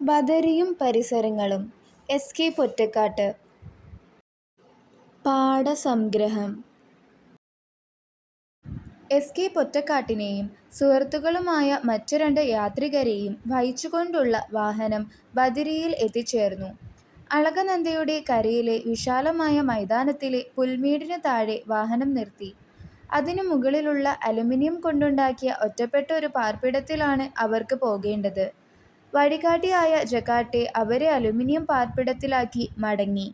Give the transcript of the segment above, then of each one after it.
ബദരിയും പരിസരങ്ങളും. എസ്.കെ. പൊറ്റക്കാട്ട്. പാഠസംഗ്രഹം. എസ്.കെ. പൊറ്റക്കാട്ടിനെയും സുഹൃത്തുക്കളുമായ മറ്റു 2 യാത്രികരെയും വഹിച്ചുകൊണ്ടുള്ള വാഹനം ബദരിയിൽ എത്തിച്ചേർന്നു. അളകനന്ദയുടെ കരയിലെ വിശാലമായ മൈതാനത്തിലെ പുൽമേടിനു താഴെ വാഹനം നിർത്തി. അതിനു മുകളിലുള്ള അലുമിനിയം കൊണ്ടുണ്ടാക്കിയ ഒറ്റപ്പെട്ട ഒരു പാർപ്പിടത്തിലാണ് അവർക്ക് പോകേണ്ടത്. വഴികാട്ടിയായ ജക്കാട്ടെ അവരെ അലുമിനിയം പാർപ്പിടത്തിലാക്കി മടങ്ങി.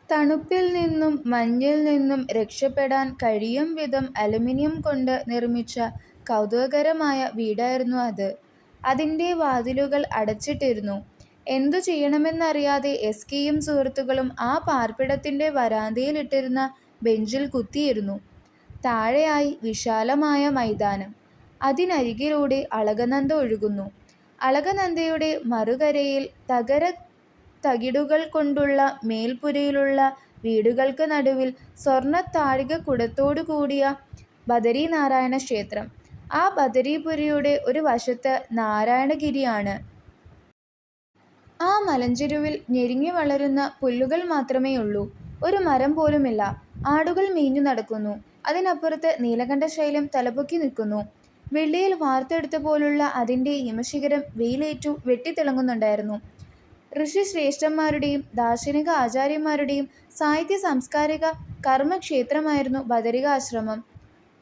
തണുപ്പിൽ നിന്നും മഞ്ഞിൽ നിന്നും രക്ഷപ്പെടാൻ കഴിയും വിധം അലുമിനിയം കൊണ്ട് നിർമ്മിച്ച കൗതുകകരമായ വീടായിരുന്നു അത്. അതിൻ്റെ വാതിലുകൾ അടച്ചിട്ടിരുന്നു. എന്തു ചെയ്യണമെന്നറിയാതെ എസ്.കെയും സുഹൃത്തുക്കളും ആ പാർപ്പിടത്തിൻ്റെ വരാന്തയിലിട്ടിരുന്ന ബെഞ്ചിൽ കുത്തിയിരുന്നു. താഴെയായി വിശാലമായ മൈതാനം. അതിനരികിലൂടെ അളകനന്ദ ഒഴുകുന്നു. അളകനന്ദയുടെ മറുകരയിൽ തകിടുകൾ കൊണ്ടുള്ള മേൽപ്പുരയിലുള്ള വീടുകൾക്ക് നടുവിൽ സ്വർണ്ണത്താഴികക്കുടത്തോടു കൂടിയ ബദരീനാരായണ ക്ഷേത്രം. ആ ബദരിപുരിയുടെ ഒരു വശത്ത് നാരായണഗിരിയാണ്. ആ മലഞ്ചെരുവിൽ ഞെരുങ്ങി വളരുന്ന പുല്ലുകൾ മാത്രമേയുള്ളൂ. ഒരു മരം പോലുമില്ല. ആടുകൾ മേഞ്ഞു നടക്കുന്നു. അതിനപ്പുറത്ത് നീലകണ്ഠശൈലം തലപൊക്കി നിൽക്കുന്നു. വെള്ളിയിൽ വാർത്തെടുത്തപോലുള്ള അതിൻ്റെ ഹിമശിഖരം വെയിലേറ്റു വെട്ടിത്തിളങ്ങുന്നുണ്ടായിരുന്നു. ഋഷിശ്രേഷ്ഠന്മാരുടെയും ദാർശനിക ആചാര്യന്മാരുടെയും സാഹിത്യ സാംസ്കാരിക കർമ്മക്ഷേത്രമായിരുന്നു ബദരികാശ്രമം.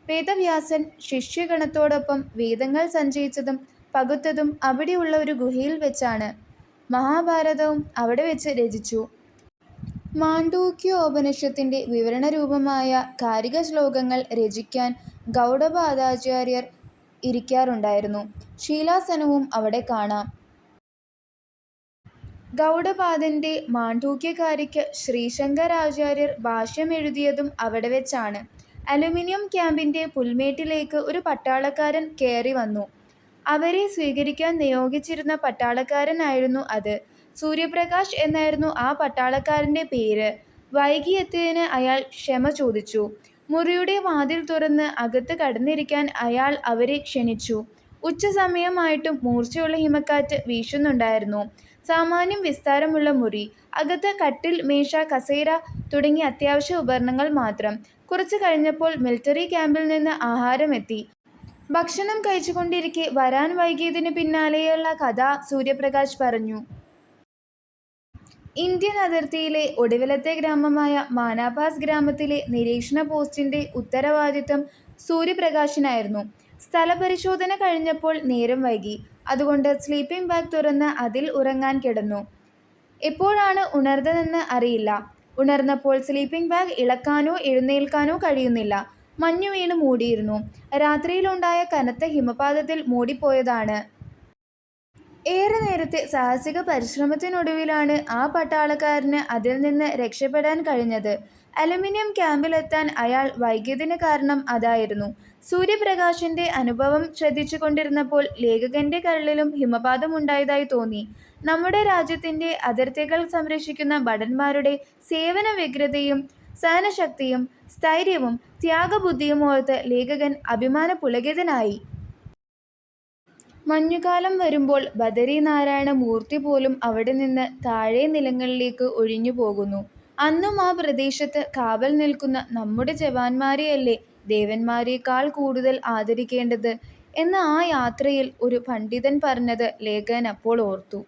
വേദവ്യാസൻ ശിഷ്യഗണത്തോടൊപ്പം വേദങ്ങൾ സഞ്ചയിച്ചതും പകുത്തതും അവിടെയുള്ള ഒരു ഗുഹയിൽ വെച്ചാണ്. മഹാഭാരതവും അവിടെ വെച്ച് രചിച്ചു. മാണ്ഡൂക്യോപനിഷത്തിന്റെ വിവരണരൂപമായ കാരിക ശ്ലോകങ്ങൾ രചിക്കാൻ ഗൗഡപാദാചാര്യർ ഇരിക്കാറുണ്ടായിരുന്നു. ശീലാസനവും അവിടെ കാണാം. ഗൗഡപാദന്റെ മാണ്ഡൂക്യകാരിക്ക് ശ്രീശങ്കരാചാര്യർ ഭാഷ്യം എഴുതിയതും അവിടെ വെച്ചാണ്. അലുമിനിയം ക്യാമ്പിന്റെ പുൽമേട്ടിലേക്ക് ഒരു പട്ടാളക്കാരൻ കയറി വന്നു. അവരെ സ്വീകരിക്കാൻ നിയോഗിച്ചിരുന്ന പട്ടാളക്കാരനായിരുന്നു അത്. സൂര്യപ്രകാശ് എന്നായിരുന്നു ആ പട്ടാളക്കാരന്റെ പേര്. വൈകിയെത്തിയതിന് അയാൾ ക്ഷമ ചോദിച്ചു. മുറിയുടെ വാതിൽ തുറന്ന് അകത്ത് കടന്നിരിക്കാൻ അയാൾ അവരെ ക്ഷണിച്ചു. ഉച്ചസമയമായിട്ടും മൂർച്ചയുള്ള ഹിമക്കാറ്റ് വീശുന്നുണ്ടായിരുന്നു. സാമാന്യം വിസ്താരമുള്ള മുറി. അകത്ത് കട്ടിൽ, മേശ, കസേര തുടങ്ങിയ അത്യാവശ്യ ഉപകരണങ്ങൾ മാത്രം. കുറച്ചു കഴിഞ്ഞപ്പോൾ മിലിട്ടറി ക്യാമ്പിൽ നിന്ന് ആഹാരമെത്തി. ഭക്ഷണം കഴിച്ചുകൊണ്ടിരിക്കെ വരാൻ വൈകിയതിനു പിന്നാലെയുള്ള കഥ സൂര്യപ്രകാശ് പറഞ്ഞു. ഇന്ത്യൻ അതിർത്തിയിലെ ഒടുവിലത്തെ ഗ്രാമമായ മാനാപാസ് ഗ്രാമത്തിലെ നിരീക്ഷണ പോസ്റ്റിന്റെ ഉത്തരവാദിത്തം സൂര്യപ്രകാശിനായിരുന്നു. സ്ഥലപരിശോധന കഴിഞ്ഞപ്പോൾ നേരം വൈകി. അതുകൊണ്ട് സ്ലീപ്പിംഗ് ബാഗ് തുറന്ന് അതിൽ ഉറങ്ങാൻ കിടന്നു. എപ്പോഴാണ് ഉണർന്നതെന്ന് അറിയില്ല. ഉണർന്നപ്പോൾ സ്ലീപ്പിംഗ് ബാഗ് ഇളക്കാനോ എഴുന്നേൽക്കാനോ കഴിയുന്നില്ല. മഞ്ഞു വീണ് മൂടിയിരുന്നു. രാത്രിയിലുണ്ടായ കനത്ത ഹിമപാതത്തിൽ മൂടിപ്പോയതാണ്. ഏറെ നേരത്തെ സാഹസിക പരിശ്രമത്തിനൊടുവിലാണ് ആ പട്ടാളക്കാരന് അതിൽ നിന്ന് രക്ഷപ്പെടാൻ കഴിഞ്ഞത്. അലുമിനിയം ക്യാമ്പിലെത്താൻ അയാൾ വൈകിയതിന് കാരണം അതായിരുന്നു. സൂര്യപ്രകാശിന്റെ അനുഭവം ശ്രദ്ധിച്ചുകൊണ്ടിരുന്നപ്പോൾ ലേഖകന്റെ കരളിലും ഹിമപാതമുണ്ടായതായി തോന്നി. നമ്മുടെ രാജ്യത്തിന്റെ അതിർത്തികൾ സംരക്ഷിക്കുന്ന ഭടന്മാരുടെ സേവന വ്യഗ്രതയും സഹനശക്തിയും സ്ഥൈര്യവും ത്യാഗബുദ്ധിയും ഓർത്ത് ലേഖകൻ അഭിമാനപുളകിതനായി. മഞ്ഞുകാലം വരുമ്പോൾ ബദരീനാരായണ മൂർത്തി പോലും അവിടെ നിന്ന് താഴെ നിലങ്ങളിലേക്ക് ഒഴിഞ്ഞു പോകുന്നു. അന്നും ആ പ്രദേശത്ത് കാവൽ നിൽക്കുന്ന നമ്മുടെ ജവാന്മാരെയല്ലേ ദേവന്മാരെക്കാൾ കൂടുതൽ ആദരിക്കേണ്ടത് എന്ന് ആ യാത്രയിൽ ഒരു പണ്ഡിതൻ പറഞ്ഞത് ലേഖകൻ അപ്പോൾ ഓർത്തു.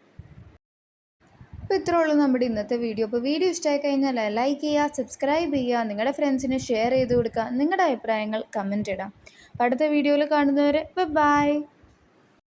അപ്പോൾ ഇത്രേ ഉള്ളൂ നമ്മുടെ ഇന്നത്തെ വീഡിയോ. അപ്പോൾ വീഡിയോ ഇഷ്ടമായി കഴിഞ്ഞാൽ ലൈക്ക് ചെയ്യുക, സബ്സ്ക്രൈബ് ചെയ്യുക, നിങ്ങളുടെ ഫ്രണ്ട്സിന് ഷെയർ ചെയ്ത് കൊടുക്കുക, നിങ്ങളുടെ അഭിപ്രായങ്ങൾ കമൻറ്റ് ഇടാം. അപ്പോൾ അടുത്ത വീഡിയോയിൽ കാണുന്നവരെ ബൈ.